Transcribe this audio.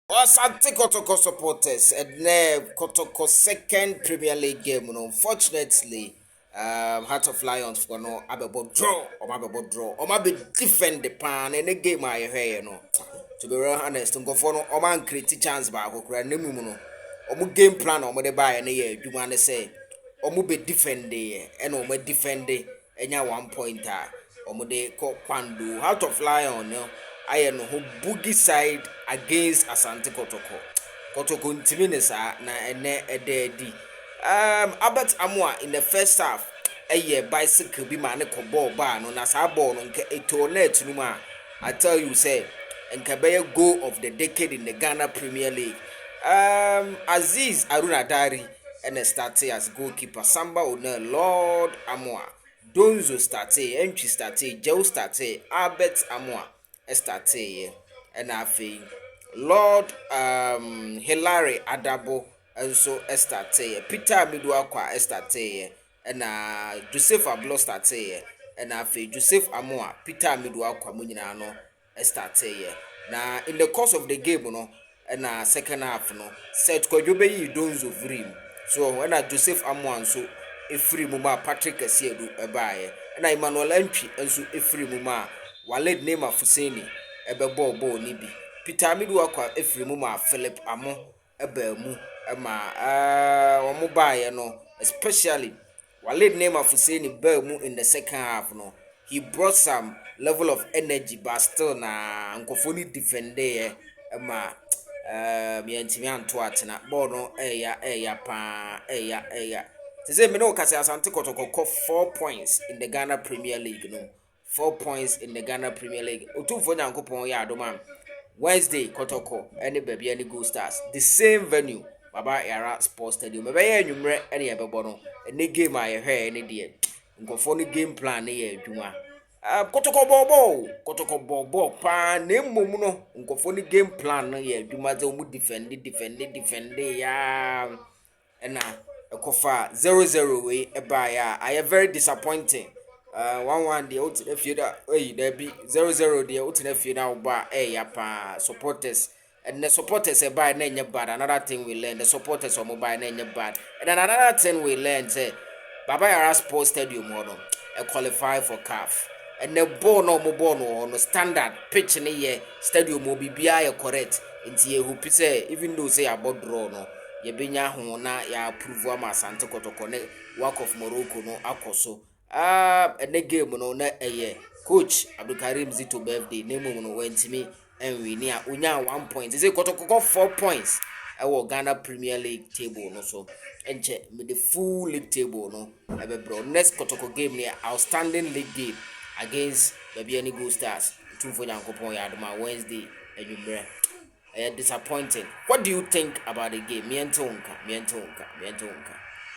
Asante Kotoko supporters and Kotoko second Premier League game. Unfortunately, Heart of Lions for no abebo draw or maybe defend the pan in the game I hear To be real honest, go for no man create chance by Okra Nemuno. Game plan or the buy any year, you want to say, be defend the and defend the 1 pointer. De ko Pandu Heart of Lion I am who boogie side against Asante Kotoko. Kotoko ntiminisa na ene ededi. Albert Amwa in the first half a bicycle be man ko ball bar no na sa ball no nke eto net no ma. I tell you say nke be goal of the decade in the Ghana Premier League. Aziz Aruna Dari and started as goalkeeper. Samba One Lord Amwa. Donzo started, Entry started, Joe started, Albert Amwa started, and I think Lord Hilary Adabo also started, Peter Midwakwa started, and Joseph Ablo started, and I think Joseph Amwa, Peter Midwakwa Munino started. Now in the course of the game, and second half, set Kojobe Donzo Vrim. So when Joseph Amwa so efiri mu ma Patrick Asiedu ebaye na Emmanuel Entry enso efiri mu ma Walid Nema Fuseni ebebo ball ni bi Peter Midu akwa efiri mu ma Philip Amo eba mu ma omo baye no especially Walid Nema Fuseni ba mu in the second half no he brought some level of energy but still na nkofoni defender ma yɛntimi anto atena ball no eya pa eya say me no kase Asante Kotoko 4 points in the Ghana Premier League no 4 points in the Ghana Premier League otumfo nyankopon ya adoma Wednesday Kotoko any baby any Go Stars the same venue Baba Yara Sports Stadium be ya nwumre any ebebo no any game I hear any de nkofo no game plan na ya adwuma Kotoko bobo pa na mmom no nkofo no game plan na ya adwuma ze mu defend ya and Kofa 0-0 way ebaya I am very disappointing 1-1 the out if you that there be 0-0 the out if you now ba ya pa supporters and the supporters buy na bad another thing we learn the supporters are mobile na bad and then another thing we learn say Baba Yara Sports Stadium qualify for CAF and the ball no standard pitch in the stadium will be correct into ye who say even though say about draw no yebenya ho na ya approve am Asante Kotoko ne work of Morocco no akoso ene game no na coach Abdulkarim Zito birthday name no wentimi enwi ni a unya 1 point say Kotoko got 4 points our Ghana Premier League table no so enche with the full league table no bro next Kotoko game near outstanding league game against Baby Go Stars tumfo nyankopon ya adoma Wednesday enwumre disappointing. What do you think about the game? Mientonka.